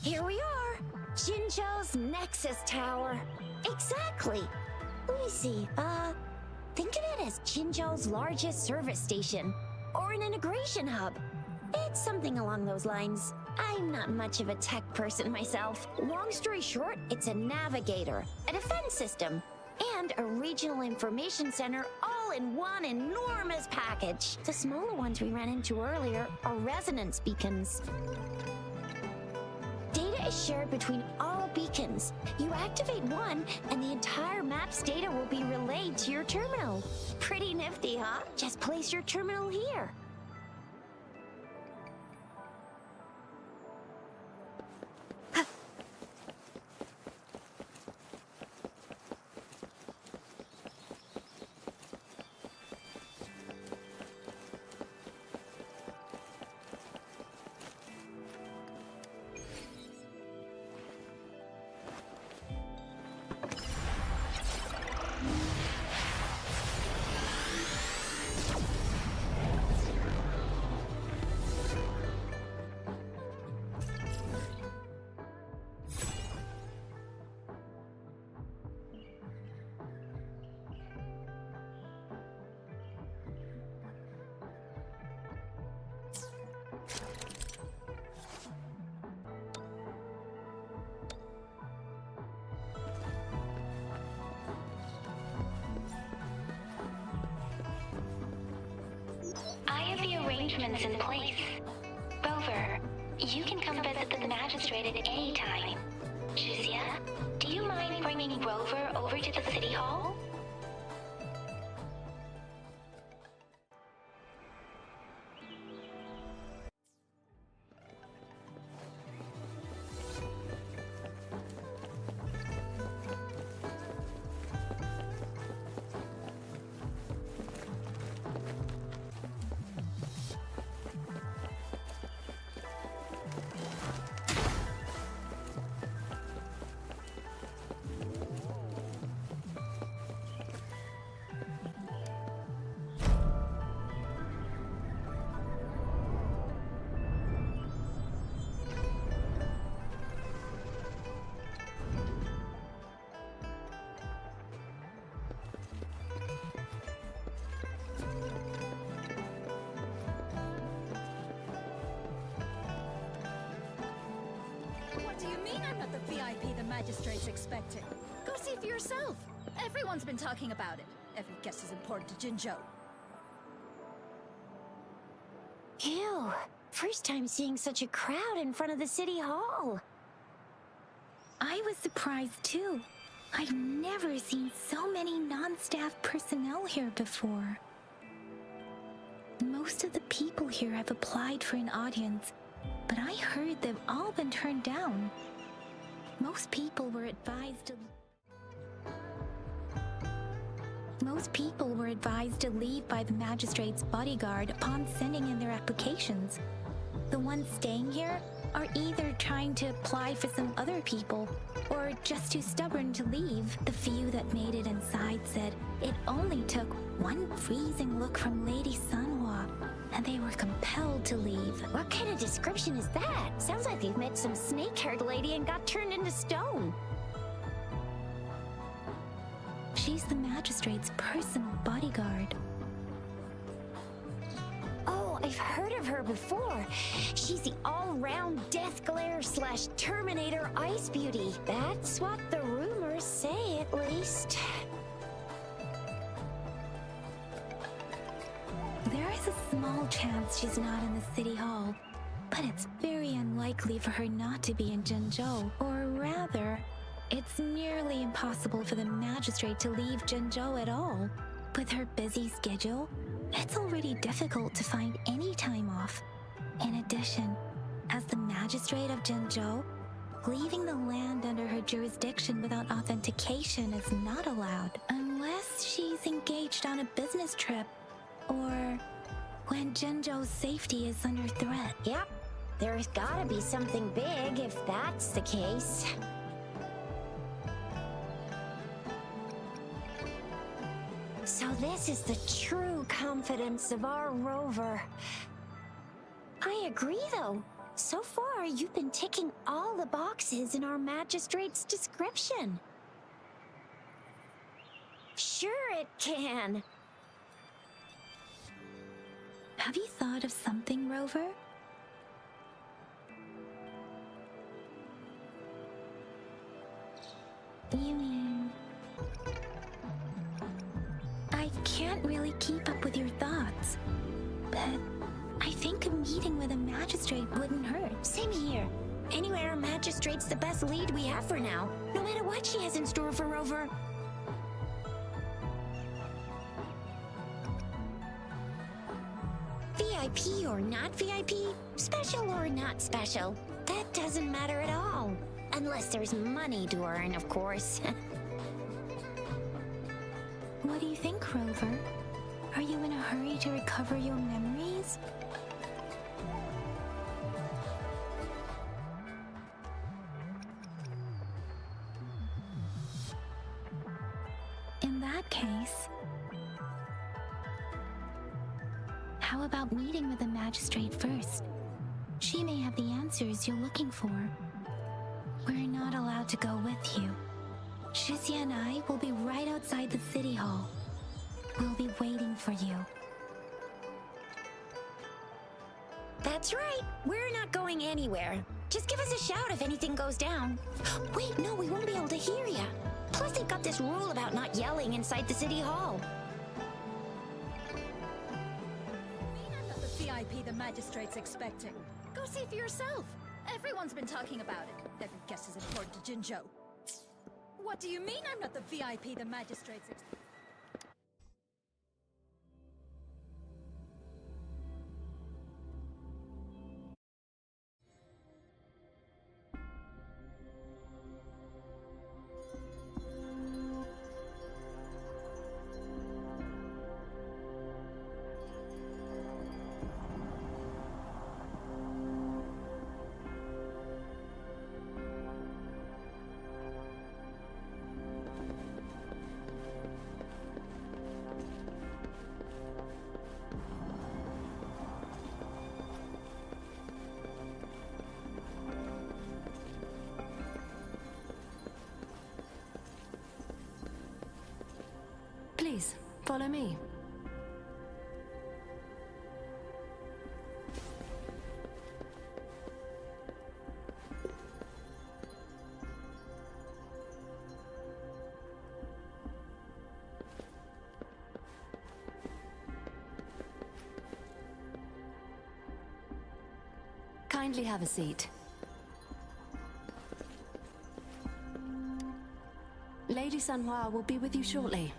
Here we are! Jinzhou's Nexus Tower. Exactly. Let me see, think of it as Jinzhou's largest service station, or an integration hub. It's something along those lines. I'm not much of a tech person myself. Long story short, it's a navigator, a defense system, and a regional information center all in one enormous package. The smaller ones we ran into earlier are resonance beacons. Data is shared between all beacons. You activate one, and the entire map's data will be relayed to your terminal. Pretty nifty, huh? Just place your terminal here. Arrangements in place. Rover, you can come visit the magistrate at any time. Juzia, do you mind bringing Rover over to the city hall? Magistrate's expecting. Go see for yourself. Everyone's been talking about it. Every guest is important to Jinzhou. Ew. First time seeing such a crowd in front of the city hall. I was surprised too. I've never seen so many non-staff personnel here before. Most of the people here have applied for an audience, but I heard they've all been turned down. Most people were advised to leave by the magistrate's bodyguard upon sending in their applications. The ones staying here are either trying to apply for some other people or just too stubborn to leave. The few that made it inside said it only took one freezing look from Lady Sanhua and they were compelled to leave. What kind of description is that? Sounds like they've met some snake-haired lady and got turned into stone. She's the magistrate's personal bodyguard. Oh, I've heard of her before. She's the all-round Death Glare / Terminator Ice Beauty. That's what the rumors say, at least. There is a small chance she's not in the city hall, but it's very unlikely for her not to be in Jinzhou. Or rather, it's nearly impossible for the magistrate to leave Jinzhou at all. With her busy schedule, it's already difficult to find any time off. In addition, as the magistrate of Jinzhou, leaving the land under her jurisdiction without authentication is not allowed, unless she's engaged on a business trip, or when Jinzhou's safety is under threat. Yep, there's gotta be something big if that's the case. So this is the true confidence of our rover. I agree, though. So far, you've been ticking all the boxes in our magistrate's description. Sure it can. Have you thought of something, Rover? You mean... I can't really keep up with your thoughts, but I think a meeting with a magistrate wouldn't hurt. Same here. Anyway, our magistrate's the best lead we have for now, no matter what she has in store for Rover. VIP or not VIP, special or not special, that doesn't matter at all. Unless there's money to earn, of course. What do you think, Rover? Are you in a hurry to recover your memories? In that case, how about meeting with the magistrate first? She may have the answers you're looking for. We're not allowed to go with you. Shizia and I will be right outside the city hall. We'll be waiting for you. That's right. We're not going anywhere. Just give us a shout if anything goes down. Wait, no, we won't be able to hear ya. Plus, they've got this rule about not yelling inside the city hall. I'm not the VIP the magistrate's expecting. Go see for yourself. Everyone's been talking about it. Every guess is important to Jinzhou. What do you mean I'm not the VIP the magistrate's expecting? Please, follow me. Kindly have a seat. Lady Sanhua will be with you shortly.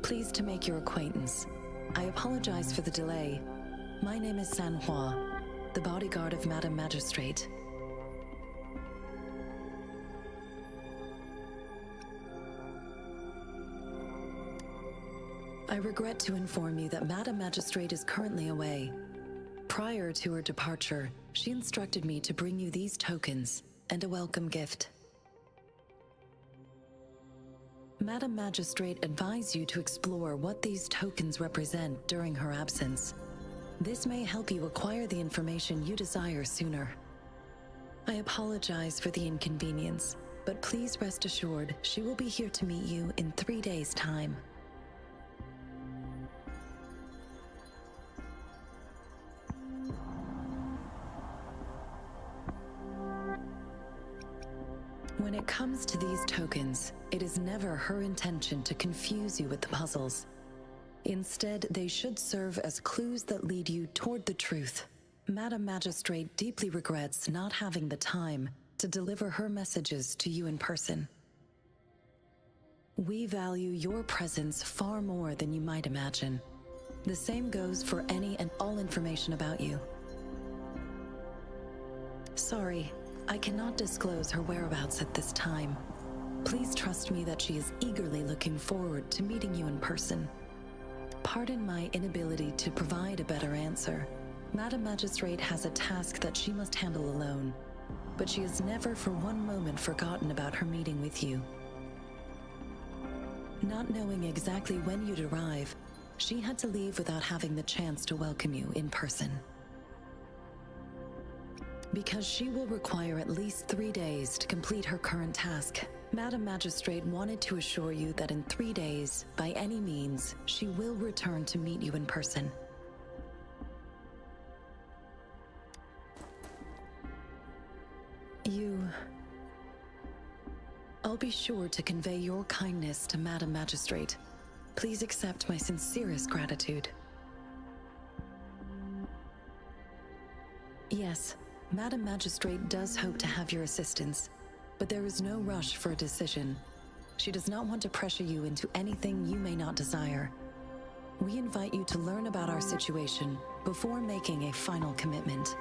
Pleased to make your acquaintance. I apologize for the delay. My name is Sanhua, the bodyguard of Madam Magistrate. I regret to inform you that Madam Magistrate is currently away. Prior to her departure, she instructed me to bring you these tokens and a welcome gift. Madam Magistrate advised you to explore what these tokens represent during her absence. This may help you acquire the information you desire sooner. I apologize for the inconvenience, but please rest assured she will be here to meet you in 3 days' time. When it comes As to these tokens, it is never her intention to confuse you with the puzzles. Instead, they should serve as clues that lead you toward the truth. Madam Magistrate deeply regrets not having the time to deliver her messages to you in person. We value your presence far more than you might imagine. The same goes for any and all information about you. Sorry, I cannot disclose her whereabouts at this time. Please trust me that she is eagerly looking forward to meeting you in person. Pardon my inability to provide a better answer. Madam Magistrate has a task that she must handle alone, but she has never for one moment forgotten about her meeting with you. Not knowing exactly when you'd arrive, she had to leave without having the chance to welcome you in person. Because she will require at least 3 days to complete her current task, Madam Magistrate wanted to assure you that in 3 days, by any means, she will return to meet you in person. I'll be sure to convey your kindness to Madam Magistrate. Please accept my sincerest gratitude. Yes, Madam Magistrate does hope to have your assistance, but there is no rush for a decision. She does not want to pressure you into anything you may not desire. We invite you to learn about our situation before making a final commitment.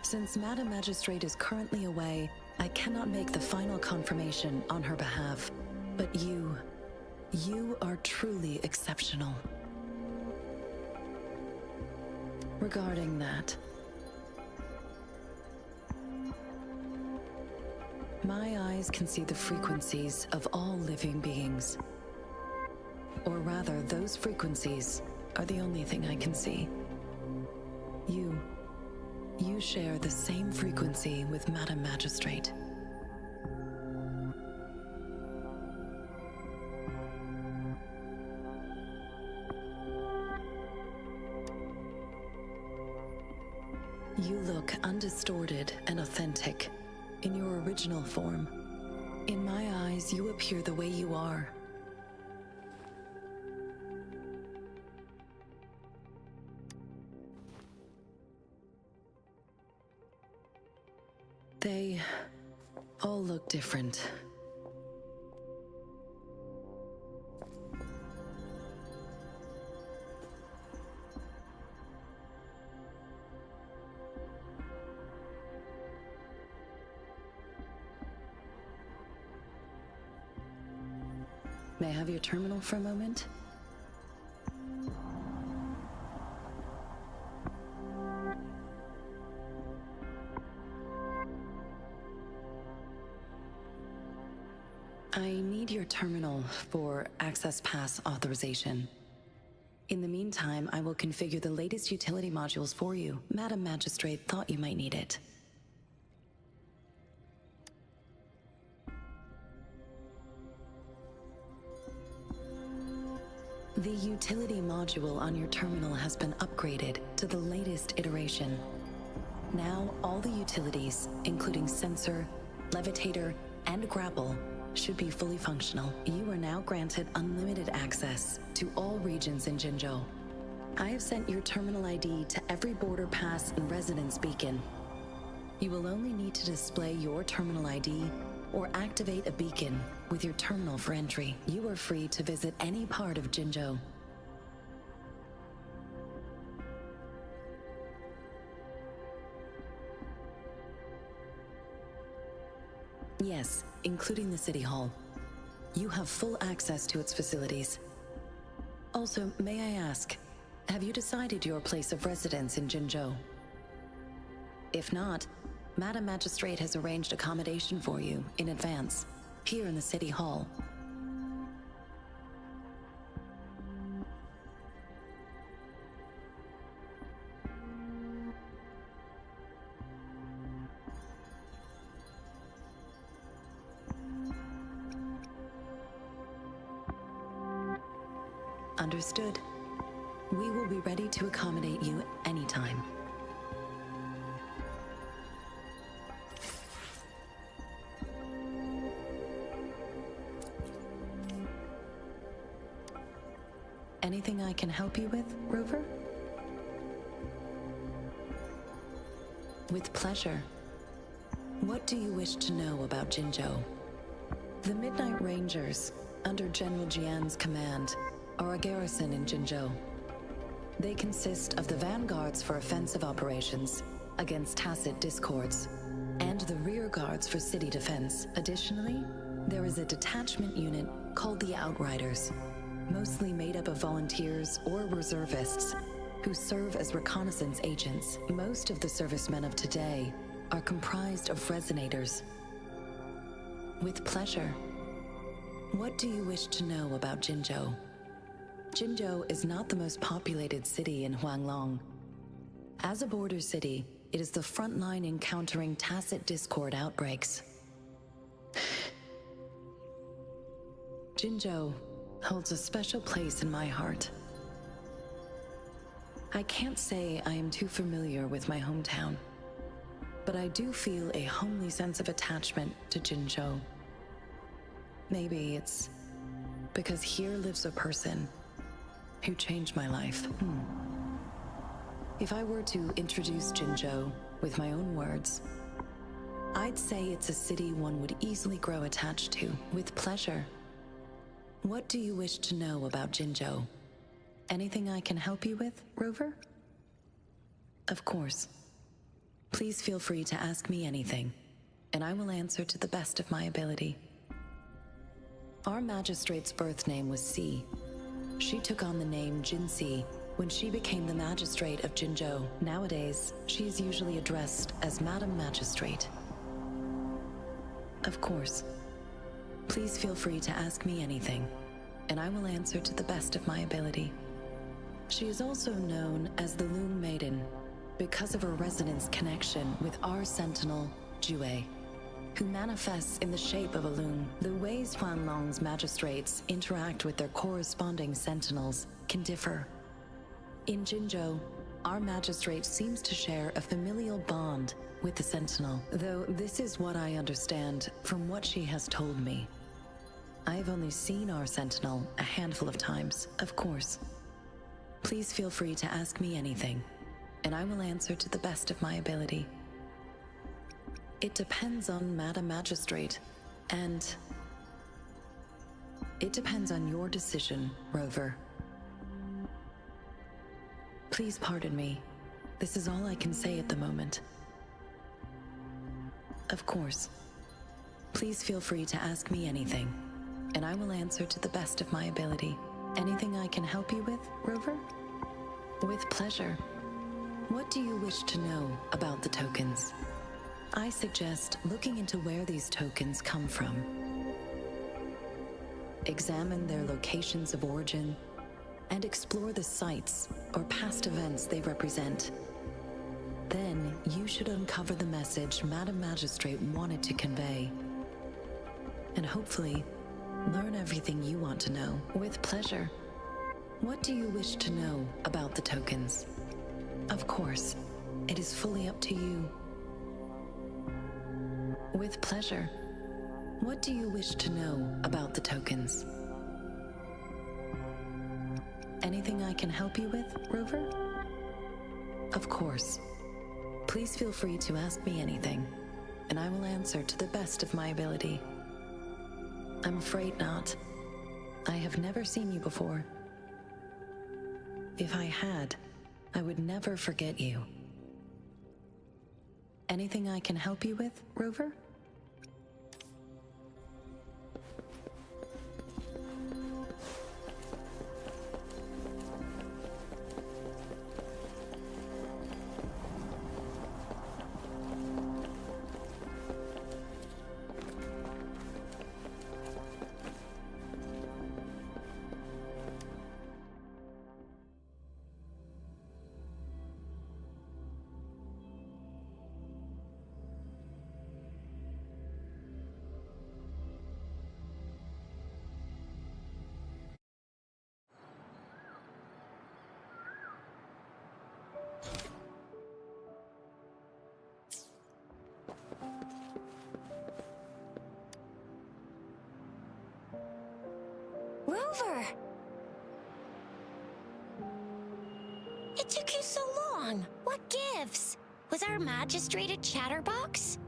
Since Madam Magistrate is currently away, I cannot make the final confirmation on her behalf. But you are truly exceptional. Regarding that, my eyes can see the frequencies of all living beings. Or rather, those frequencies are the only thing I can see. You share the same frequency with Madam Magistrate. You look undistorted and authentic in your original form. In my eyes, you appear the way you are. They all look different. May I have your terminal for a moment? I need your terminal for access pass authorization. In the meantime, I will configure the latest utility modules for you. Madam Magistrate thought you might need it. The utility module on your terminal has been upgraded to the latest iteration. Now, all the utilities, including sensor, levitator, and grapple, should be fully functional. You are now granted unlimited access to all regions in Jinzhou. I have sent your terminal ID to every border pass and residence beacon. You will only need to display your terminal ID or activate a beacon with your terminal for entry. You are free to visit any part of Jinzhou. Yes, including the City Hall. You have full access to its facilities. Also, may I ask, have you decided your place of residence in Jinzhou? If not, Madam Magistrate has arranged accommodation for you in advance, here in the City Hall. Understood. We will be ready to accommodate you anytime. Anything I can help you with, Rover? With pleasure. What do you wish to know about Jinzhou? The Midnight Rangers, under General Jian's command, are a garrison in Jinzhou. They consist of the vanguards for offensive operations against tacit discords, and the rear guards for city defense. Additionally, there is a detachment unit called the Outriders, mostly made up of volunteers or reservists who serve as reconnaissance agents. Most of the servicemen of today are comprised of resonators. With pleasure. What do you wish to know about Jinzhou? Jinzhou is not the most populated city in Huanglong. As a border city, it is the front line in countering tacit discord outbreaks. Jinzhou holds a special place in my heart. I can't say I am too familiar with my hometown, but I do feel a homely sense of attachment to Jinzhou. Maybe it's because here lives a person who changed my life. If I were to introduce Jinzhou with my own words, I'd say it's a city one would easily grow attached to. With pleasure. What do you wish to know about Jinzhou? Anything I can help you with, Rover? Of course. Please feel free to ask me anything, and I will answer to the best of my ability. Our magistrate's birth name was Si. She took on the name Jinsi when she became the magistrate of Jinzhou. Nowadays, she is usually addressed as Madam Magistrate. Of course. Please feel free to ask me anything, and I will answer to the best of my ability. She is also known as the Loom Maiden because of her resonance connection with our sentinel, Jue, who manifests in the shape of a loom. The ways Huanglong's magistrates interact with their corresponding sentinels can differ. In Jinzhou, our magistrate seems to share a familial bond with the sentinel, though this is what I understand from what she has told me. I have only seen our sentinel a handful of times. Of course. Please feel free to ask me anything, and I will answer to the best of my ability. It depends on Madam Magistrate, and it depends on your decision, Rover. Please pardon me. This is all I can say at the moment. Of course. Please feel free to ask me anything, and I will answer to the best of my ability. Anything I can help you with, Rover? With pleasure. What do you wish to know about the tokens? I suggest looking into where these tokens come from. Examine their locations of origin, and explore the sites or past events they represent. Then you should uncover the message Madam Magistrate wanted to convey, and hopefully learn everything you want to know. With pleasure. What do you wish to know about the tokens? Of course, it is fully up to you. With pleasure. What do you wish to know about the tokens? Anything I can help you with, Rover? Of course. Please feel free to ask me anything, and I will answer to the best of my ability. I'm afraid not. I have never seen you before. If I had, I would never forget you. Anything I can help you with, Rover? Rover! What gives? Was our magistrate a chatterbox?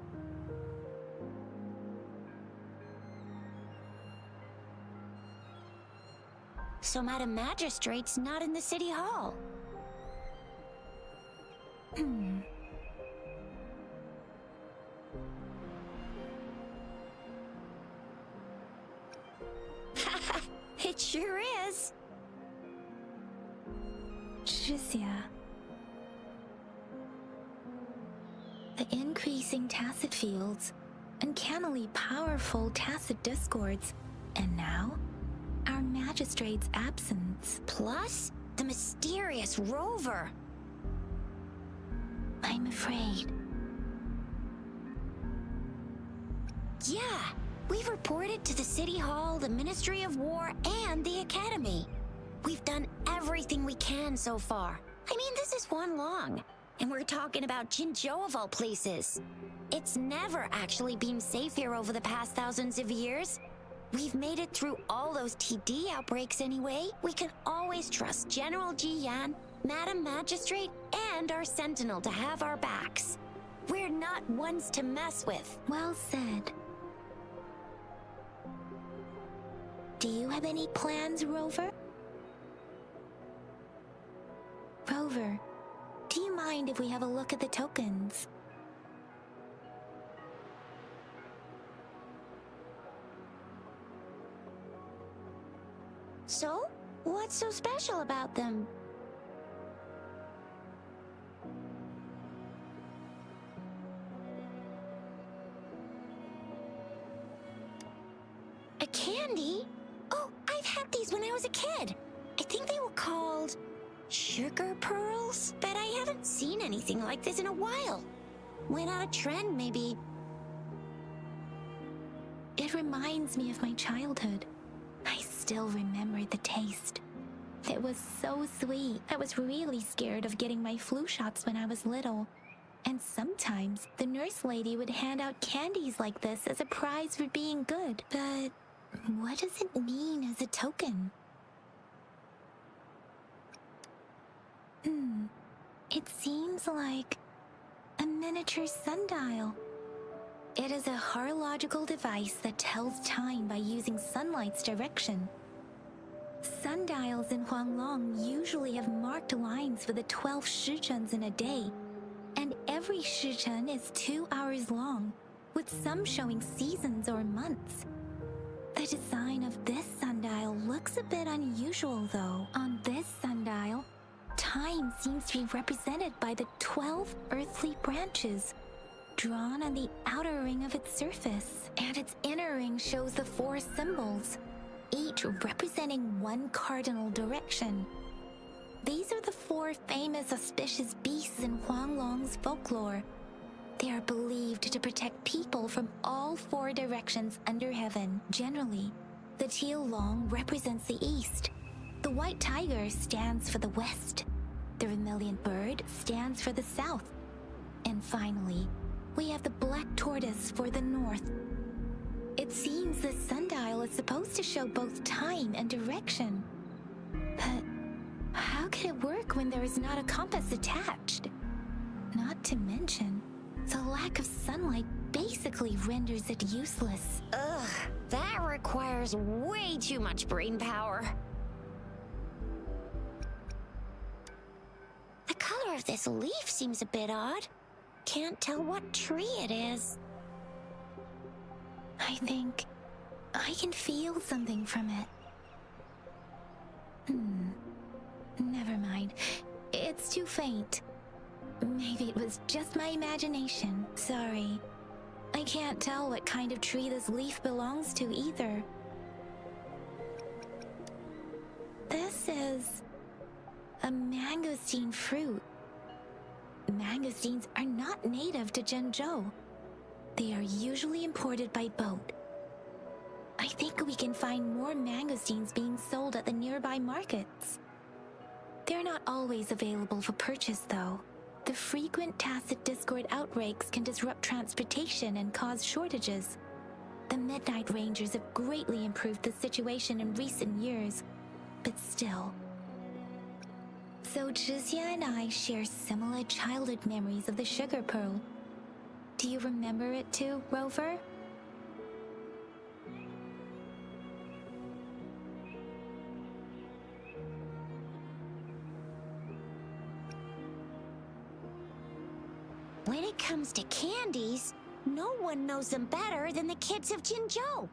So Madam Magistrate's not in the city hall. It sure is. Shizia. The increasing tacit fields, uncannily powerful tacit discords, and now, our magistrate's absence. Plus, the mysterious rover. I'm afraid. Yeah, we've reported to the City Hall, the Ministry of War, and the Academy. We've done everything we can so far. I mean, this is Huanglong, and we're talking about Jinzhou of all places. It's never actually been safe here over the past thousands of years. We've made it through all those TD outbreaks anyway. We can always trust General Ji Yan, Madam Magistrate, and our Sentinel to have our backs. We're not ones to mess with. Well said. Do you have any plans, Rover? Rover, do you mind if we have a look at the tokens? So, what's so special about them? A candy? Oh, I've had these when I was a kid. I think they were called sugar pearls, but I haven't seen anything like this in a while. Went out of trend, maybe. It reminds me of my childhood. I still remember the taste. It was so sweet. I was really scared of getting my flu shots when I was little. And sometimes the nurse lady would hand out candies like this as a prize for being good. But what does it mean as a token? It seems like a miniature sundial. It is a horological device that tells time by using sunlight's direction. Sundials in Huanglong usually have marked lines for the 12 shichens in a day, and every shichen is 2 hours long, with some showing seasons or months. The design of this sundial looks a bit unusual though. On this sundial, time seems to be represented by the 12 earthly branches, drawn on the outer ring of its surface, and its inner ring shows the 4 symbols, each representing one cardinal direction. These are the 4 famous auspicious beasts in Huanglong's folklore. They are believed to protect people from all 4 directions under heaven. Generally, the teal long represents the east, the white tiger stands for the west, the vermilion bird stands for the south, and finally, we have the black tortoise for the north. It seems the sundial is supposed to show both time and direction. But how could it work when there is not a compass attached? Not to mention, the lack of sunlight basically renders it useless. Ugh, that requires way too much brain power. The color of this leaf seems a bit odd. Can't tell what tree it is. I think I can feel something from it. Never mind. It's too faint. Maybe it was just my imagination. Sorry. I can't tell what kind of tree this leaf belongs to either. This is a mangosteen fruit. Mangosteens are not native to Jinzhou. They are usually imported by boat. I think we can find more mangosteens being sold at the nearby markets. They're not always available for purchase, though. The frequent tacit discord outbreaks can disrupt transportation and cause shortages. The Midnight Rangers have greatly improved the situation in recent years, but still. So Zhizia and I share similar childhood memories of the Sugar Pearl. Do you remember it too, Rover? When it comes to candies, no one knows them better than the kids of Jinzhou.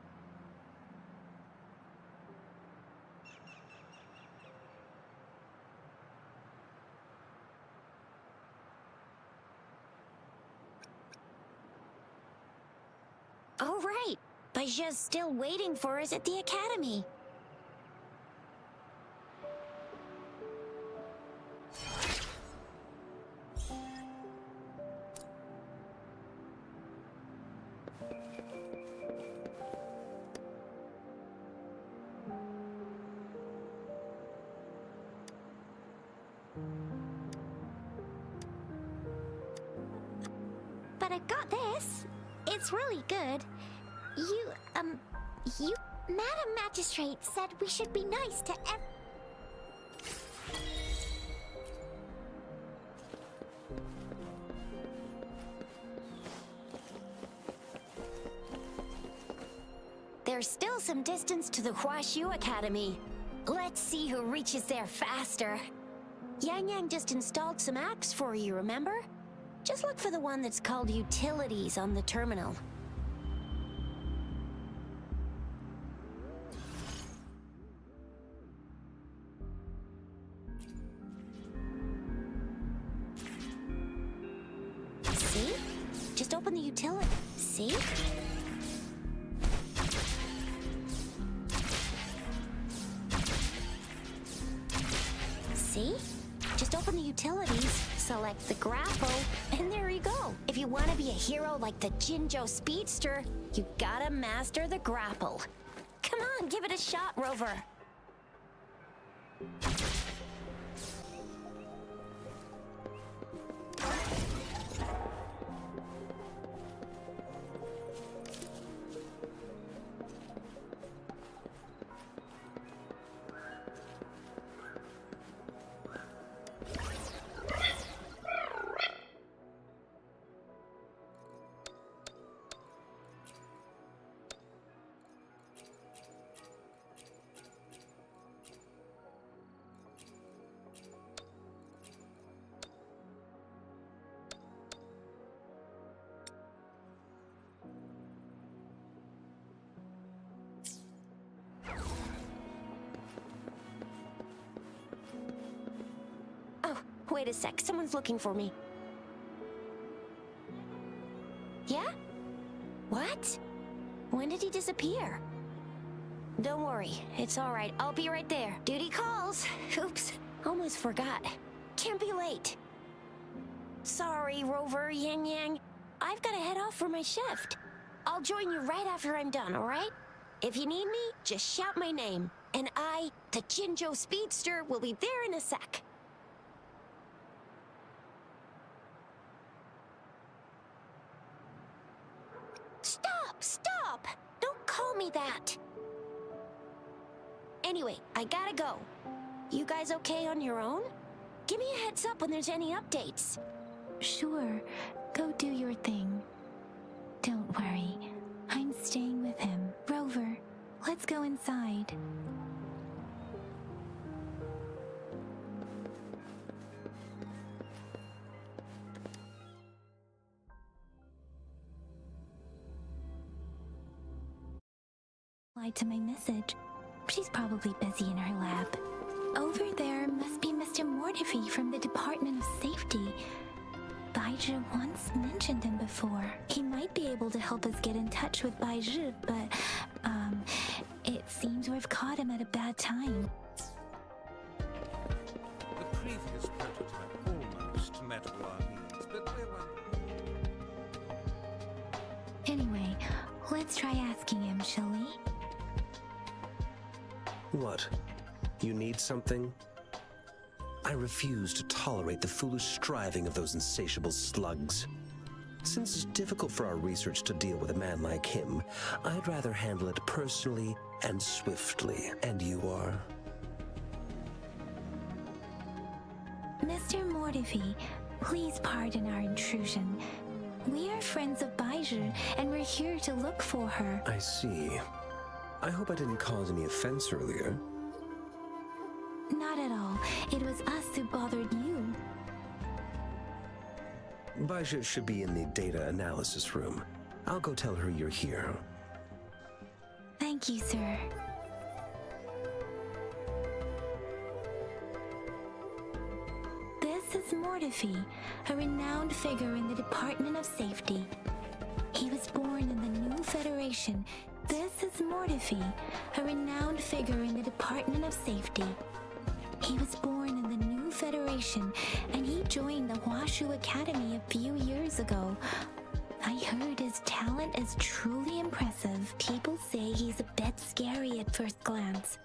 All right, Baizhi's still waiting for us at the academy. But I got this. It's really good. Madam Magistrate said we should be nice to There's still some distance to the Huaxu Academy. Let's see who reaches there faster. Yangyang just installed some apps for you, remember? Just look for the one that's called Utilities on the terminal. See? Just open the utility. See? See? Just open the utilities, select the Grapple, and there you go. If you want to be a hero like the Jinzhou Speedster, you gotta master the Grapple. Come on, give it a shot, Rover. Wait a sec, someone's looking for me. Yeah? What? When did he disappear? Don't worry, it's all right. I'll be right there. Duty calls. Oops, almost forgot. Can't be late. Sorry, Rover, Yangyang. I've got to head off for my shift. I'll join you right after I'm done, all right? If you need me, just shout my name. And I, the Jinzhou Speedster, will be there in a sec. Stop! Don't call me that! Anyway, I gotta go. You guys okay on your own? Give me a heads up when there's any updates. Sure, go do your thing. Don't worry, I'm staying with him. Rover, let's go inside. To my message. She's probably busy in her lab. Over there must be Mr. Mortefi from the Department of Safety. Baizhi once mentioned him before. He might be able to help us get in touch with Baizhi, but, it seems we've caught him at a bad time. The previous prototype almost met all our needs, but we were... Anyway, let's try asking him, shall we? What? You need something? I refuse to tolerate the foolish striving of those insatiable slugs. Since it's difficult for our research to deal with a man like him, I'd rather handle it personally and swiftly. And you are? Mr. Mortefi, please pardon our intrusion. We are friends of Baizhi, and we're here to look for her. I see. I hope I didn't cause any offense earlier. Not at all. It was us who bothered you. Baizhi should be in the data analysis room. I'll go tell her you're here. Thank you, sir. This is Mortefi, a renowned figure in the Department of Safety. He was born in the new Federation. This is Mortefi, a renowned figure in the Department of Safety. He was born in the new Federation, and he joined the Huaxu Academy a few years ago. I heard his talent is truly impressive. People say he's a bit scary at first glance,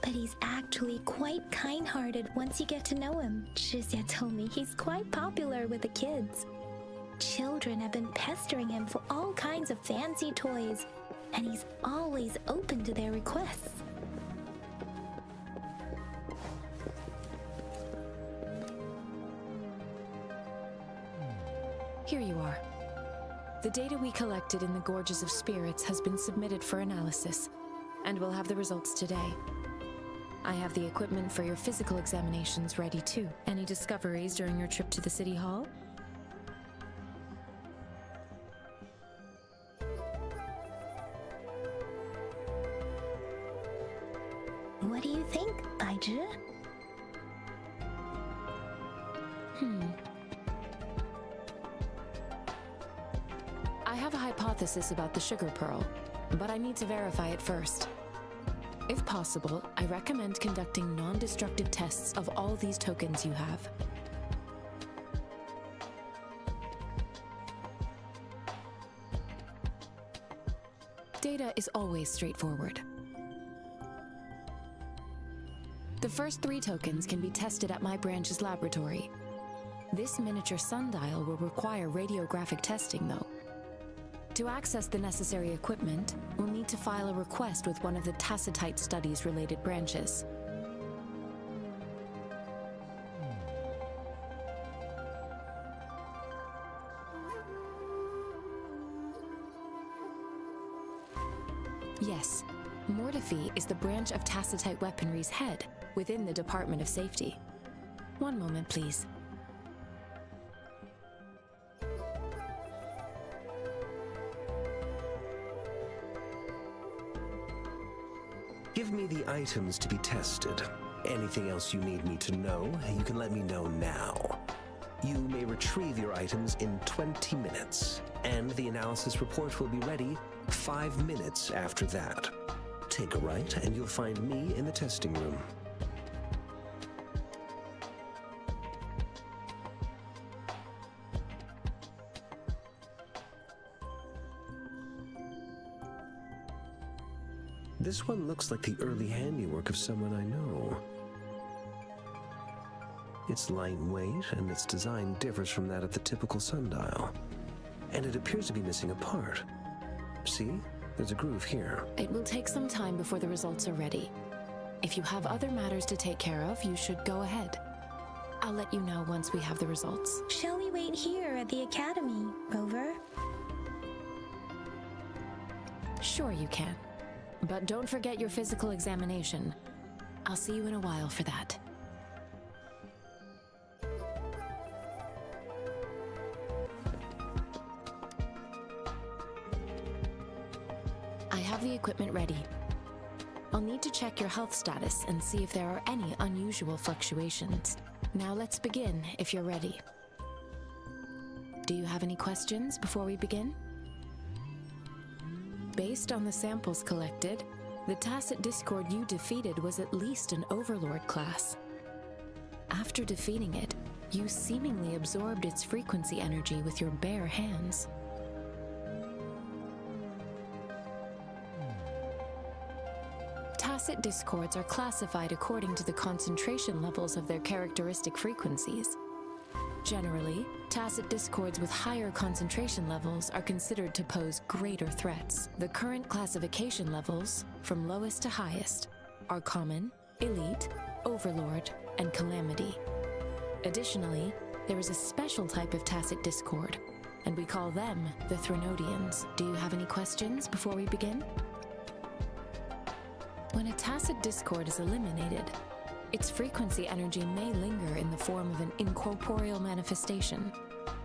but he's actually quite kind-hearted once you get to know him. Shizia told me he's quite popular with the kids. Children have been pestering him for all kinds of fancy toys, and he's always open to their requests. Here you are. The data we collected in the Gorges of Spirits has been submitted for analysis, and we'll have the results today. I have the equipment for your physical examinations ready too. Any discoveries during your trip to the City Hall? What do you think, Baizhi? I have a hypothesis about the sugar pearl, but I need to verify it first. If possible, I recommend conducting non-destructive tests of all these tokens you have. Data is always straightforward. The first 3 tokens can be tested at my branch's laboratory. This miniature sundial will require radiographic testing, though. To access the necessary equipment, we'll need to file a request with one of the Tacitite Studies-related branches. Yes, Mortefi is the branch of Tacitite Weaponry's head within the Department of Safety. One moment, please. Give me the items to be tested. Anything else you need me to know, you can let me know now. You may retrieve your items in 20 minutes, and the analysis report will be ready 5 minutes after that. Take a right, and you'll find me in the testing room. This one looks like the early handiwork of someone I know. It's lightweight, and its design differs from that of the typical sundial. And it appears to be missing a part. See? There's a groove here. It will take some time before the results are ready. If you have other matters to take care of, you should go ahead. I'll let you know once we have the results. Shall we wait here at the academy, Rover? Sure you can. But don't forget your physical examination. I'll see you in a while for that. I have the equipment ready. I'll need to check your health status and see if there are any unusual fluctuations. Now let's begin, if you're ready. Do you have any questions before we begin? Based on the samples collected, the Tacit Discord you defeated was at least an Overlord class. After defeating it, you seemingly absorbed its frequency energy with your bare hands. Tacit Discords are classified according to the concentration levels of their characteristic frequencies. Generally, Tacit Discords with higher concentration levels are considered to pose greater threats. The current classification levels, from lowest to highest, are Common, Elite, Overlord, and Calamity. Additionally, there is a special type of tacit discord, and we call them the Threnodians. Do you have any questions before we begin? When a tacit discord is eliminated, its frequency energy may linger in the form of an incorporeal manifestation,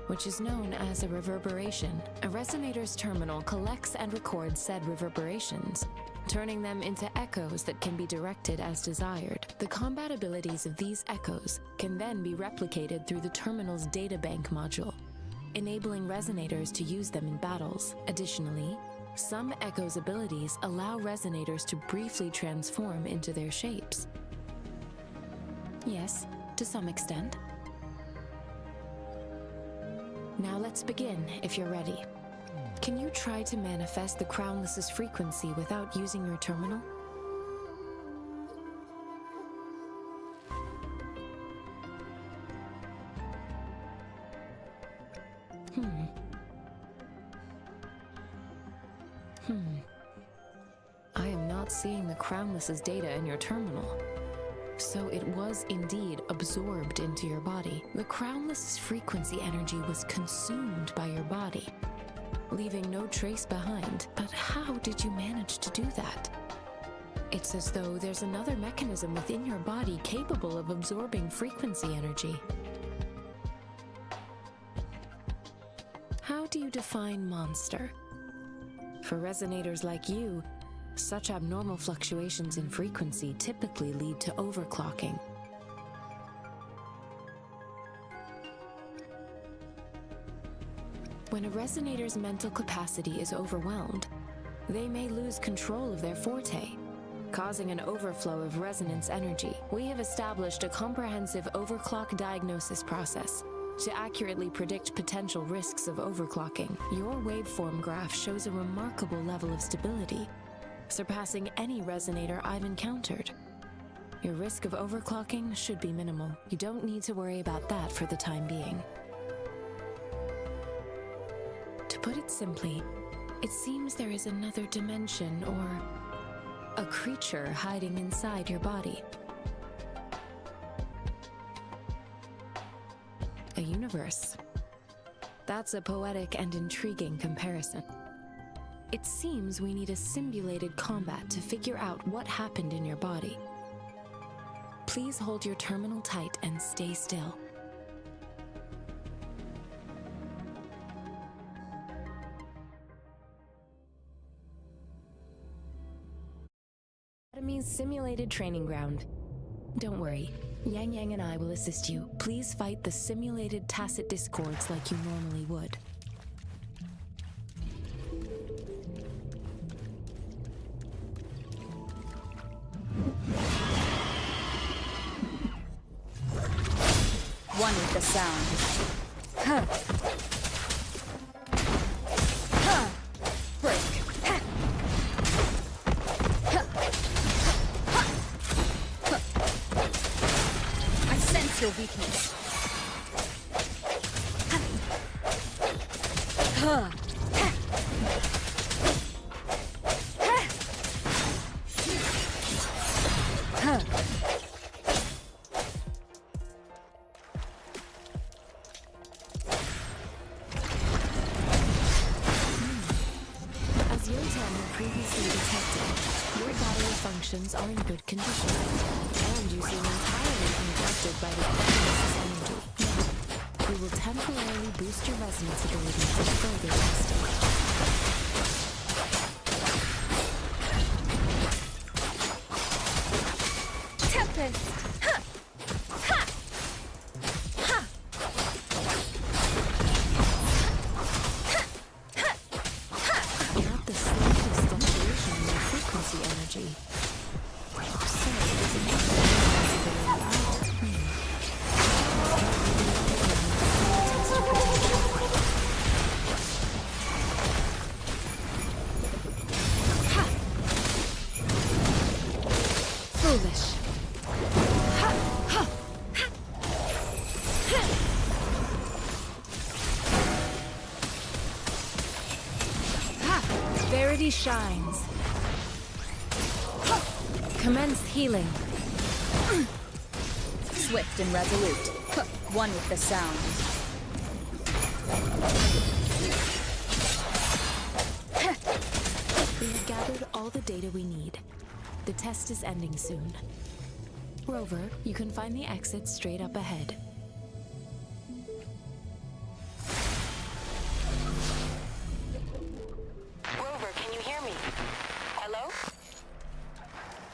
which is known as a reverberation. A resonator's terminal collects and records said reverberations, turning them into echoes that can be directed as desired. The compatibilities of these echoes can then be replicated through the terminal's databank module, enabling resonators to use them in battles. Additionally, some echoes' abilities allow resonators to briefly transform into their shapes. Yes, to some extent. Now let's begin, if you're ready. Can you try to manifest the Crownless's frequency without using your terminal? I am not seeing the Crownless's data in your terminal. So it was indeed absorbed into your body. The Crownless's frequency energy was consumed by your body, leaving no trace behind. But how did you manage to do that? It's as though there's another mechanism within your body capable of absorbing frequency energy. How do you define monster? For resonators like you, such abnormal fluctuations in frequency typically lead to overclocking. When a resonator's mental capacity is overwhelmed, they may lose control of their forte, causing an overflow of resonance energy. We have established a comprehensive overclock diagnosis process to accurately predict potential risks of overclocking. Your waveform graph shows a remarkable level of stability, surpassing any resonator I've encountered. Your risk of overclocking should be minimal. You don't need to worry about that for the time being. To put it simply, it seems there is another dimension or a creature hiding inside your body. A universe. That's a poetic and intriguing comparison. It seems we need a simulated combat to figure out what happened in your body. Please hold your terminal tight and stay still. Academy's simulated training ground. Don't worry, Yangyang and I will assist you. Please fight the simulated tacit discords like you normally would. One with the sound. Huh. Huh. Break. Ha. Huh. Huh. Huh. I sense your weakness. Huh. Are in good condition, and you seem entirely unaffected by the Crownless's energy. Now, we will temporarily boost your resonance ability for further testing. Tempest! Ha! Ha! Ha! Not the slightest fluctuation in your frequency energy. Verity shines. Commence healing. Swift and resolute. One with the sound. We have gathered all the data we need. The test is ending soon. Rover, you can find the exit straight up ahead. Rover, can you hear me? Hello?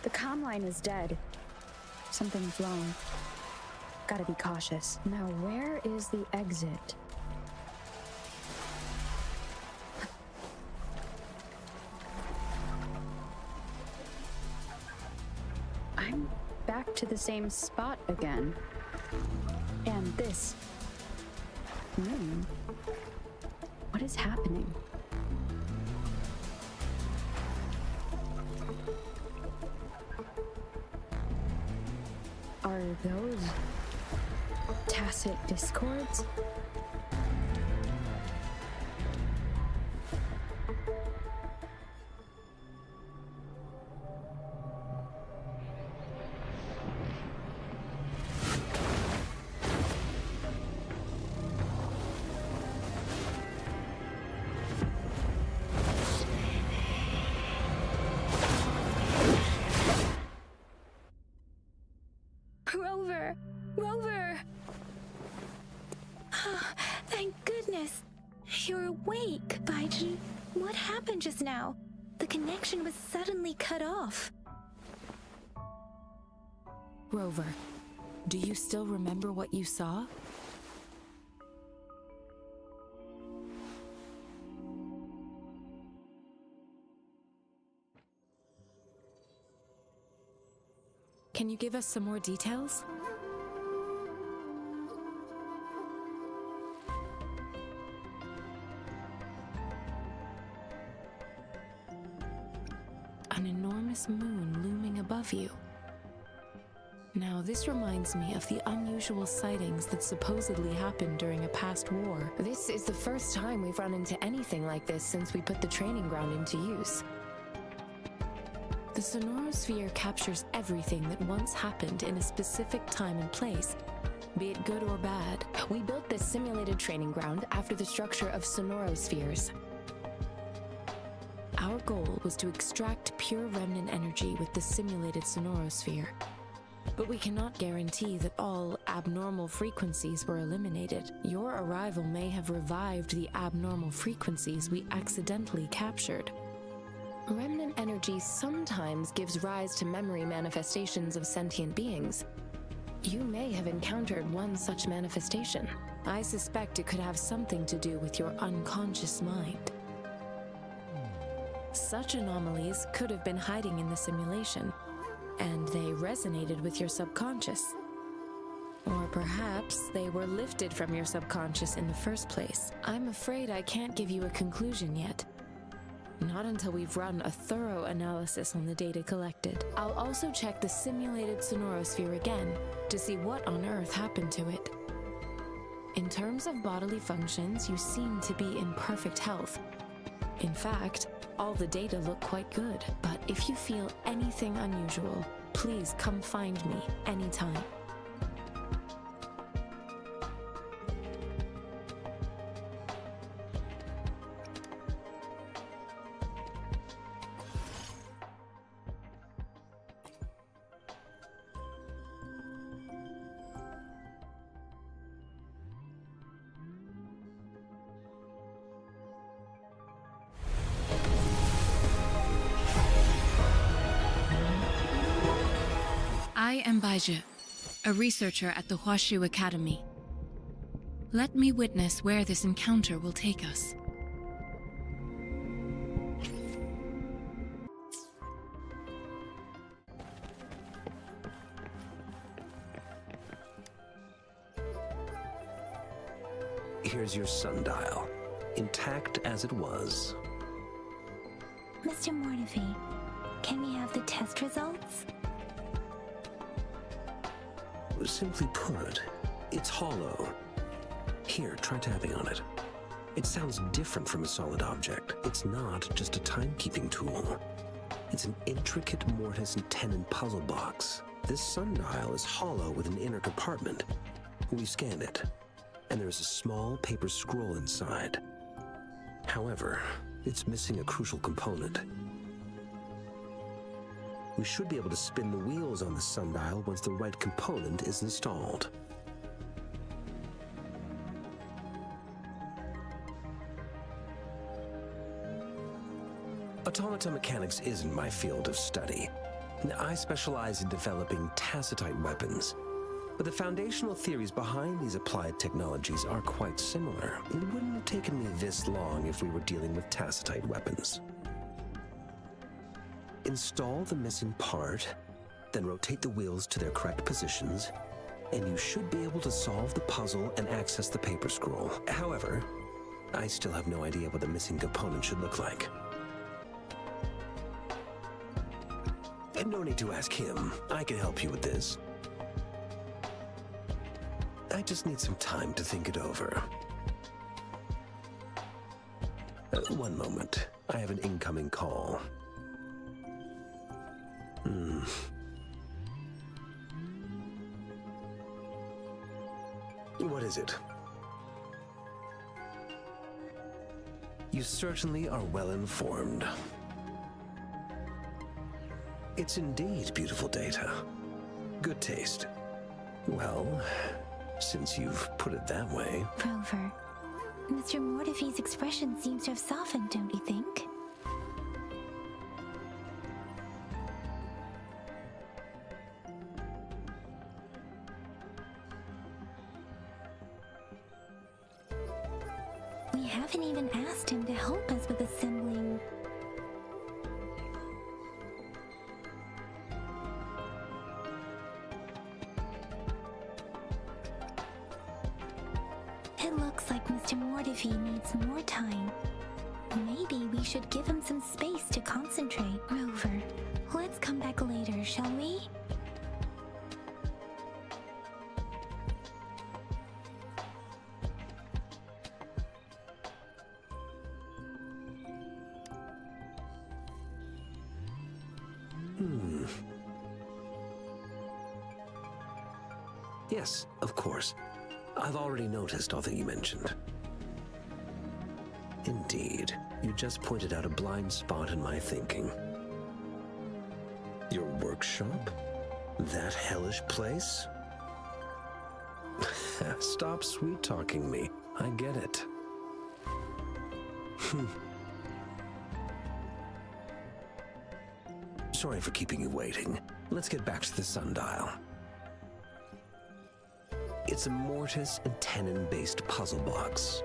The comm line is dead. Something's wrong. Gotta be cautious. Now, where is the exit? I'm back to the same spot again. And this moon. What is happening? Are those tacit discords? Rover! Rover! Oh, thank goodness. You're awake, Baizhi. What happened just now? The connection was suddenly cut off. Rover, do you still remember what you saw? Can you give us some more details? An enormous moon looming above you. Now, this reminds me of the unusual sightings that supposedly happened during a past war. This is the first time we've run into anything like this since we put the training ground into use. The sonorosphere captures everything that once happened in a specific time and place, be it good or bad. We built this simulated training ground after the structure of sonorospheres. Our goal was to extract pure remnant energy with the simulated sonorosphere. But we cannot guarantee that all abnormal frequencies were eliminated. Your arrival may have revived the abnormal frequencies we accidentally captured. Remnant energy sometimes gives rise to memory manifestations of sentient beings. You may have encountered one such manifestation. I suspect it could have something to do with your unconscious mind. Such anomalies could have been hiding in the simulation, and they resonated with your subconscious. Or perhaps they were lifted from your subconscious in the first place. I'm afraid I can't give you a conclusion yet. Not until we've run a thorough analysis on the data collected. I'll also check the simulated sonorosphere again to see what on earth happened to it. In terms of bodily functions, you seem to be in perfect health. In fact, all the data look quite good, but if you feel anything unusual, please come find me anytime. I am Baizhi, a researcher at the Huaxu Academy. Let me witness where this encounter will take us. Here's your sundial, intact as it was. Mr. Mortefi, can we have the test results? Simply put, it's hollow. Here, try tapping on it. It sounds different from a solid object. It's not just a timekeeping tool. It's an intricate mortise and tenon puzzle box. This sundial is hollow with an inner compartment. We scanned it, and there is a small paper scroll inside. However, it's missing a crucial component. We should be able to spin the wheels on the sundial once the right component is installed. Automata mechanics isn't my field of study. I specialize in developing tacitite weapons, but the foundational theories behind these applied technologies are quite similar. It wouldn't have taken me this long if we were dealing with tacitite weapons. Install the missing part, then rotate the wheels to their correct positions, and you should be able to solve the puzzle and access the paper scroll. However, I still have no idea what the missing component should look like. And no need to ask him. I can help you with this. I just need some time to think it over. One moment. I have an incoming call. What is it? You certainly are well informed. It's indeed beautiful data. Good taste. Well, since you've put it that way... Rover, Mr. Mortefi's expression seems to have softened, don't you think? We haven't even asked him to help us with assembling... It looks like Mr. Mortefi needs more time. Maybe we should give him some space to concentrate. Rover, let's come back later, shall we? Yes, of course. I've already noticed all that you mentioned. Indeed, you just pointed out a blind spot in my thinking. Your workshop? That hellish place? Stop sweet-talking me. I get it. Sorry for keeping you waiting. Let's get back to the sundial. It's a mortise and tenon-based puzzle box.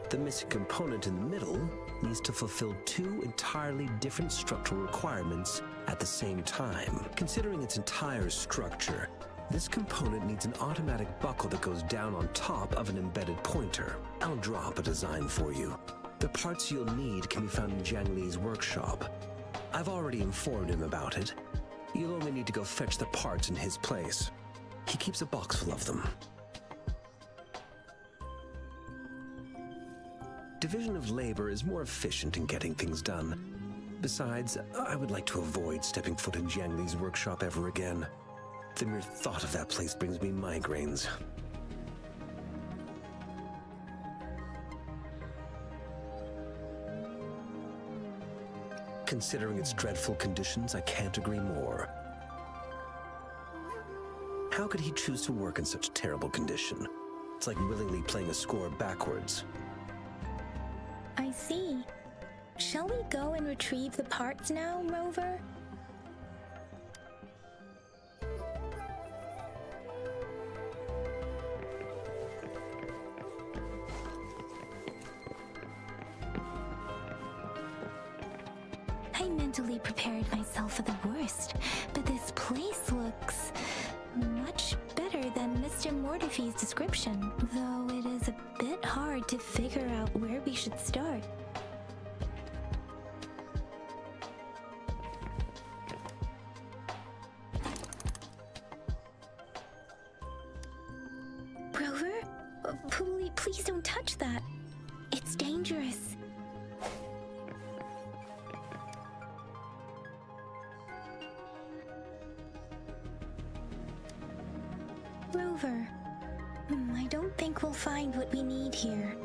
The missing component in the middle needs to fulfill two entirely different structural requirements at the same time. Considering its entire structure, this component needs an automatic buckle that goes down on top of an embedded pointer. I'll drop a design for you. The parts you'll need can be found in Xiangli's workshop. I've already informed him about it. You'll only need to go fetch the parts in his place. He keeps a box full of them. Division of labor is more efficient in getting things done. Besides, I would like to avoid stepping foot in Xiangli's workshop ever again. The mere thought of that place brings me migraines. Considering its dreadful conditions, I can't agree more. How could he choose to work in such terrible condition? It's like willingly playing a score backwards. I see. Shall we go and retrieve the parts now, Rover? I mentally prepared myself for the worst, but this place looks much better than Mr. Mortefi's description, though it is a bit hard to figure out where we should start. Rover? Please don't touch that. It's dangerous. Rover. I don't think we'll find what we need here.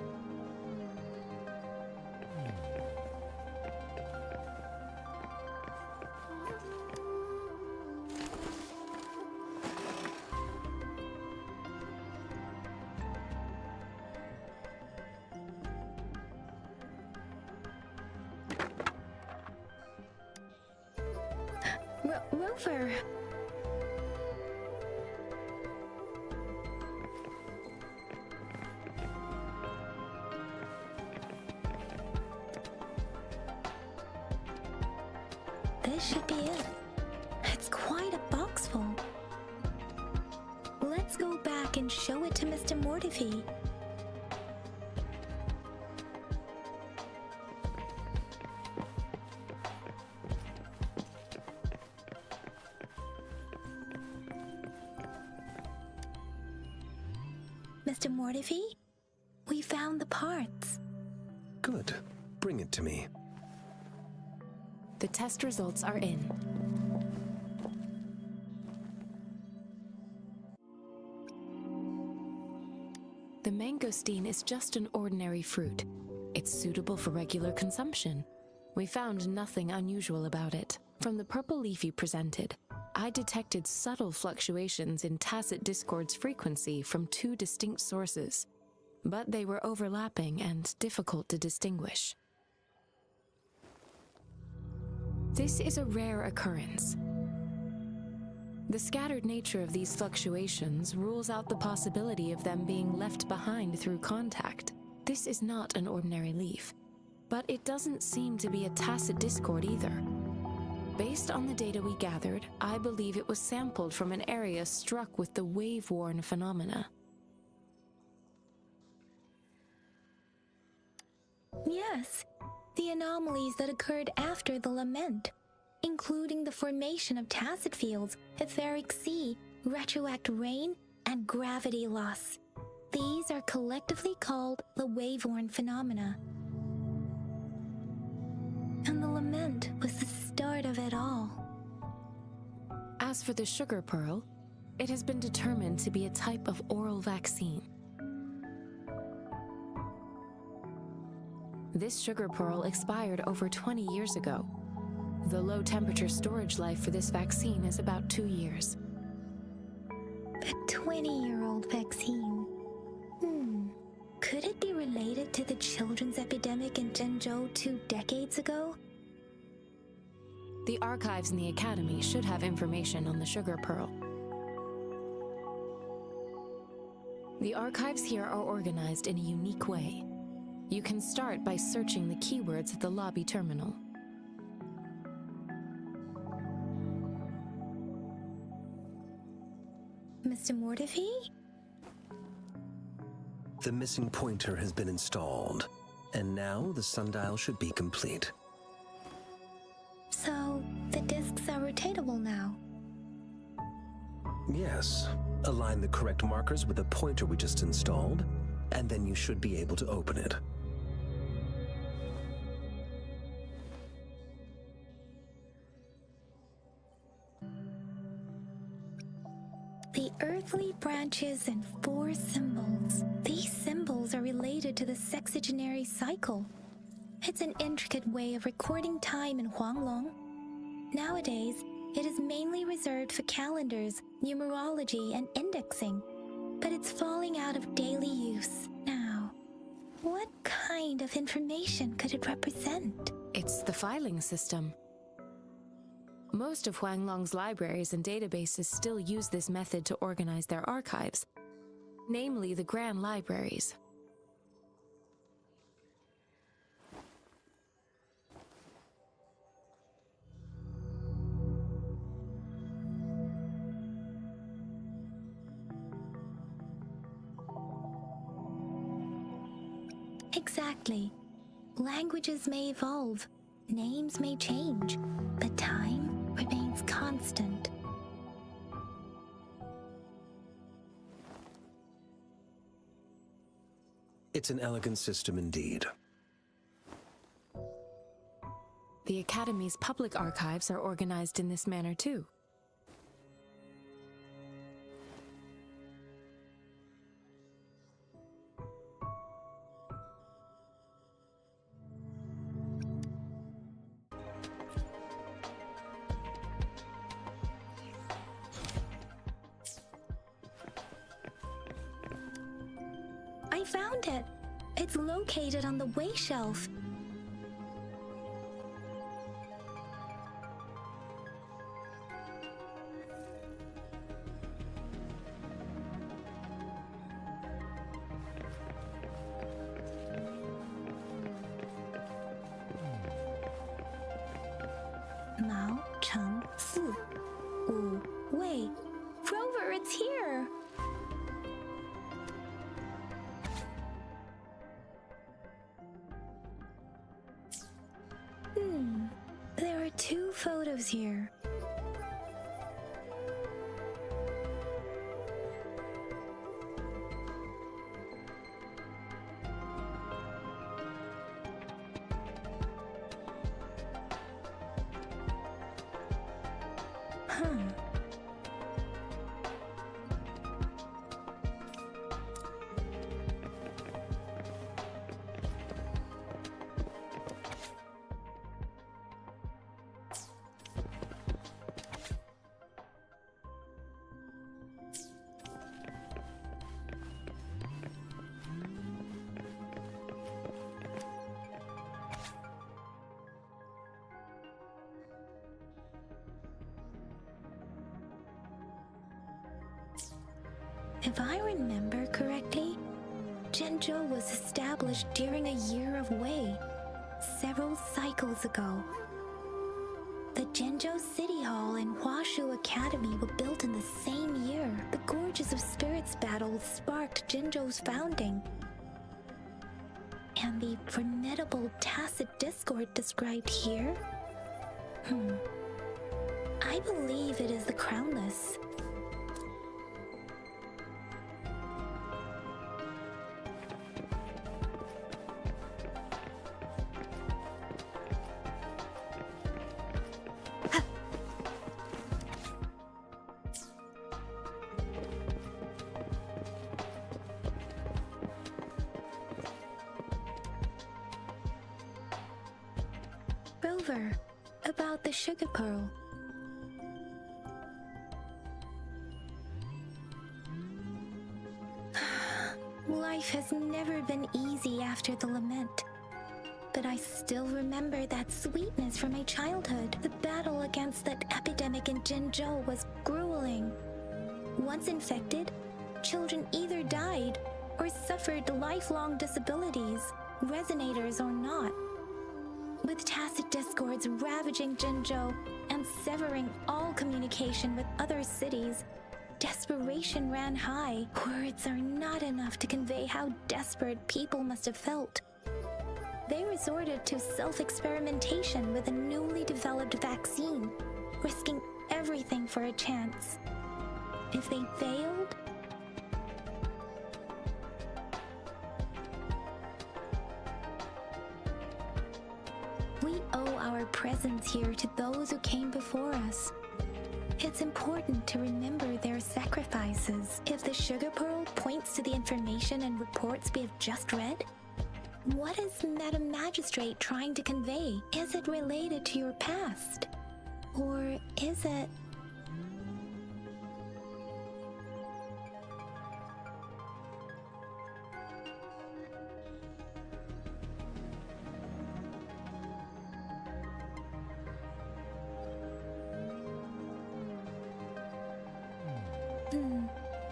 Rover. This should be it. It's quite a box full. Let's go back and show it to Mr. Mortefi. Mr. Mortefi, we found the parts. Good. Bring it to me. The test results are in. The mangosteen is just an ordinary fruit. It's suitable for regular consumption. We found nothing unusual about it. From the purple leaf you presented, I detected subtle fluctuations in tacit discord's frequency from two distinct sources, but they were overlapping and difficult to distinguish. This is a rare occurrence. The scattered nature of these fluctuations rules out the possibility of them being left behind through contact. This is not an ordinary leaf, but it doesn't seem to be a tacit discord either. Based on the data we gathered, I believe it was sampled from an area struck with the wave-worn phenomena. Yes, the anomalies that occurred after the lament, including the formation of tacit fields, etheric sea, retroact rain, and gravity loss. These are collectively called the wave-worn phenomena. And the lament was the start of it all. As for the sugar pearl, it has been determined to be a type of oral vaccine. This sugar pearl expired over 20 years ago. The low-temperature storage life for this vaccine is about 2 years. A 20-year-old vaccine. Could it be related to the children's epidemic in Jinzhou 2 decades ago? The archives in the Academy should have information on the sugar pearl. The archives here are organized in a unique way. You can start by searching the keywords at the lobby terminal. Mr. Mortefi? The missing pointer has been installed, and now the sundial should be complete. So, the discs are rotatable now? Yes. Align the correct markers with the pointer we just installed, and then you should be able to open it. The earthly branches and 4 symbols. These symbols are related to the sexagenary cycle. It's an intricate way of recording time in Huanglong. Nowadays, it is mainly reserved for calendars, numerology, and indexing, but it's falling out of daily use now. What kind of information could it represent? It's the filing system. Most of Huanglong's libraries and databases still use this method to organize their archives, namely the Grand Libraries. Exactly. Languages may evolve, names may change, but time remains constant. It's an elegant system indeed. The Academy's public archives are organized in this manner too. found it. It's located on the way shelf. Mao Cheng Si Wu Wei. Rover, it's here! There are 2 photos here. If I remember correctly, Jinzhou was established during a year of Wei, several cycles ago. The Jinzhou City Hall and Huaxu Academy were built in the same year. The Gorges of Spirits battle sparked Jinzhou's founding. And the formidable tacit discord described here? I believe it is the Crownless. Rover, about the sugar pearl. Life has never been easy after the lament. But I still remember that sweetness from my childhood. The battle against that epidemic in Jinzhou was grueling. Once infected, children either died or suffered lifelong disabilities, resonators or not. With tacit discords ravaging Jinzhou and severing all communication with other cities, desperation ran high. Words are not enough to convey how desperate people must have felt. They resorted to self-experimentation with a newly developed vaccine, risking everything for a chance. If they failed, we owe our presence here to those who came before us. It's important to remember their sacrifices. If the sugar pearl points to the information and reports we have just read, what is Madam Magistrate trying to convey? Is it related to your past? Or is it...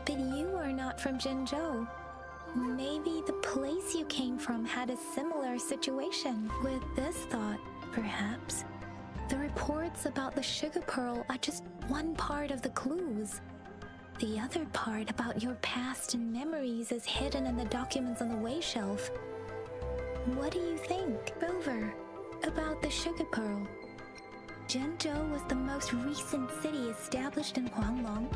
But you are not from Jinzhou. Maybe the place you came from had a similar situation. With this thought, perhaps, the reports about the sugar pearl are just one part of the clues. The other part about your past and memories is hidden in the documents on the way shelf. What do you think, Rover, about the sugar pearl? Jinzhou was the most recent city established in Huanglong.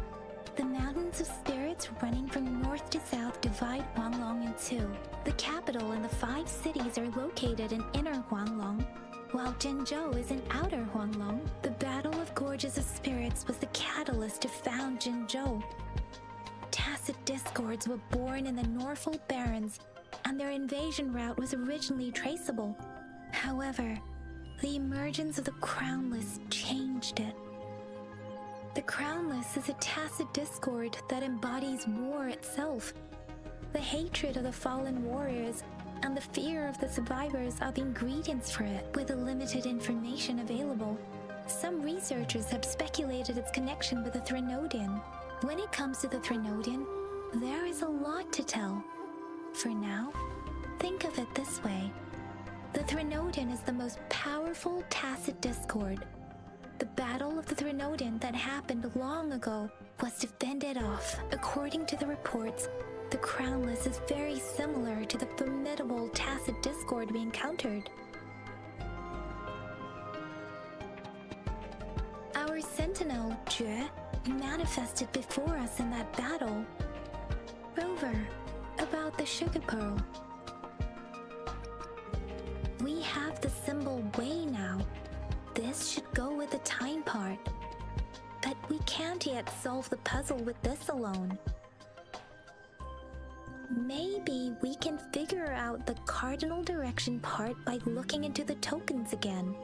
The mountains of spirits running from north to south divide Huanglong in two. The capital and the 5 cities are located in inner Huanglong, while Jinzhou is in outer Huanglong. The Battle of Gorges of Spirits was the catalyst to found Jinzhou. Tacit discords were born in the Norfolk Barrens, and their invasion route was originally traceable. However, the emergence of the Crownless changed it. The Crownless is a tacit discord that embodies war itself. The hatred of the fallen warriors and the fear of the survivors are the ingredients for it. With the limited information available, some researchers have speculated its connection with the Threnodian. When it comes to the Threnodian, there is a lot to tell. For now, think of it this way. The Threnodian is the most powerful tacit discord. The Battle of the Threnodian that happened long ago was to fend it off. According to the reports, the Crownless is very similar to the formidable tacit discord we encountered. Our sentinel, Jue, manifested before us in that battle. Rover, about the sugar pearl. We have the symbol Wei now. This should go with the time part. But we can't yet solve the puzzle with this alone. Maybe we can figure out the cardinal direction part by looking into the tokens again.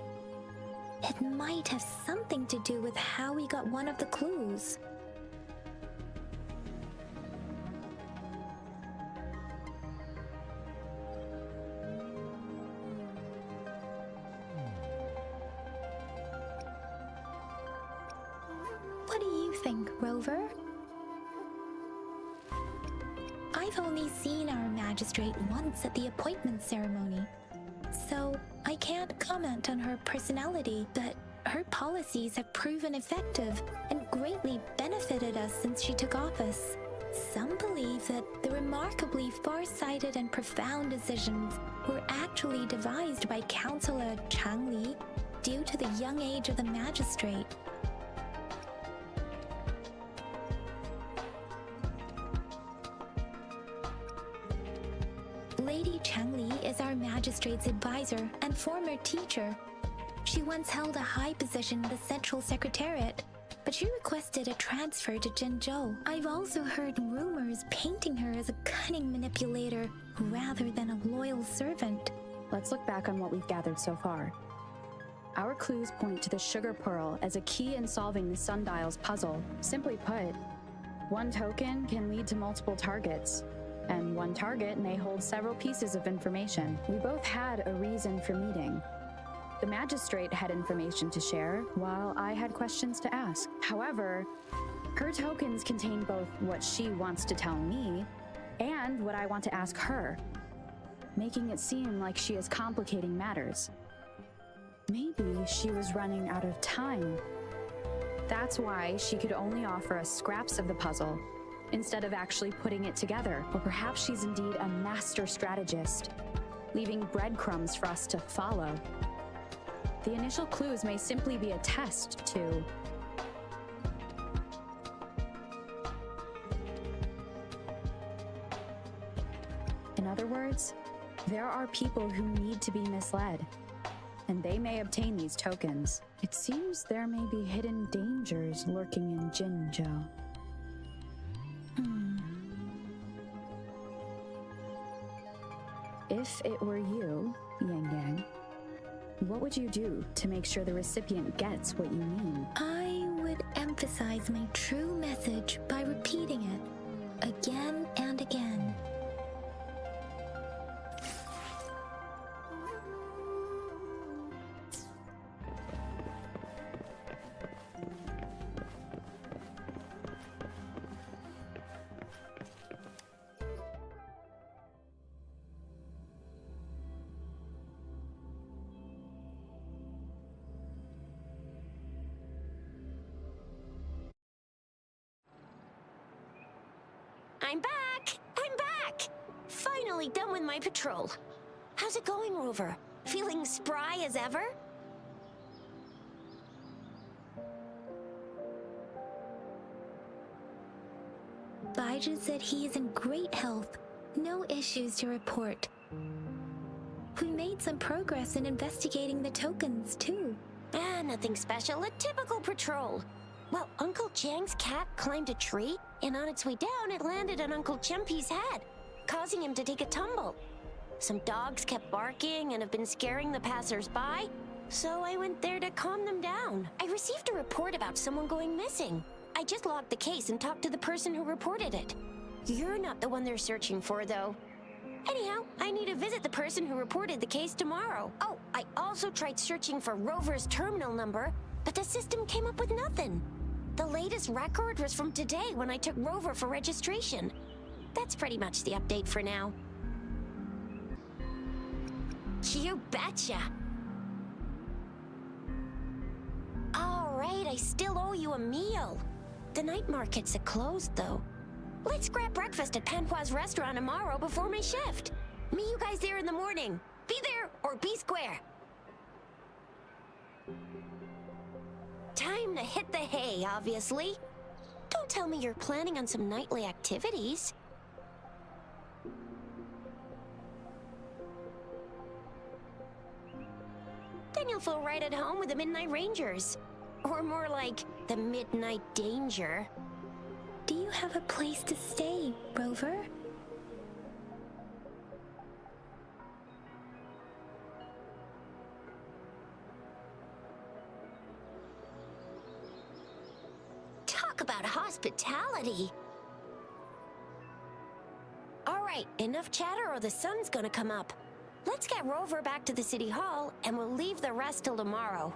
It might have something to do with how we got one of the clues. What do you think, Rover? I've only seen our magistrate once at the appointment ceremony, so I can't comment on her personality, but her policies have proven effective and greatly benefited us since she took office. Some believe that the remarkably far-sighted and profound decisions were actually devised by Councillor Xiangli due to the young age of the magistrate. Lady Xiangli is our magistrate's advisor and former teacher. She once held a high position in the Central Secretariat, but she requested a transfer to Jinzhou. I've also heard rumors painting her as a cunning manipulator rather than a loyal servant. Let's look back on what we've gathered so far. Our clues point to the sugar pearl as a key in solving the sundial's puzzle. Simply put, one token can lead to multiple targets, and one target may hold several pieces of information. We both had a reason for meeting. The magistrate had information to share, while I had questions to ask. However, her tokens contain both what she wants to tell me and what I want to ask her, making it seem like she is complicating matters. Maybe she was running out of time. That's why she could only offer us scraps of the puzzle, instead of actually putting it together. Or perhaps she's indeed a master strategist, leaving breadcrumbs for us to follow. The initial clues may simply be a test to... In other words, there are people who need to be misled, and they may obtain these tokens. It seems there may be hidden dangers lurking in Jinzhou. If it were you, Yangyang, what would you do to make sure the recipient gets what you mean? I would emphasize my true message by repeating it again and again. I'm back! I'm back! Finally done with my patrol. How's it going, Rover? Feeling spry as ever? Baizhi said he is in great health. No issues to report. We made some progress in investigating the tokens, too. Nothing special. A typical patrol. Well, Uncle Jiang's cat climbed a tree, and on its way down, it landed on Uncle Chempi's head, causing him to take a tumble. Some dogs kept barking and have been scaring the passers-by, so I went there to calm them down. I received a report about someone going missing. I just logged the case and talked to the person who reported it. You're not the one they're searching for, though. Anyhow, I need to visit the person who reported the case tomorrow. Oh, I also tried searching for Rover's terminal number, but the system came up with nothing. The latest record was from today when I took Rover for registration. That's pretty much the update for now. You betcha! Alright, I still owe you a meal. The night markets are closed, though. Let's grab breakfast at Panhua's restaurant tomorrow before my shift. Meet you guys there in the morning. Be there or be square. Time to hit the hay, obviously. Don't tell me you're planning on some nightly activities. Then you'll feel right at home with the Midnight Rangers. Or more like, the Midnight Danger. Do you have a place to stay, Rover? Talk about hospitality. All right, enough chatter or the sun's gonna come up. Let's get Rover back to the City Hall, and we'll leave the rest till tomorrow.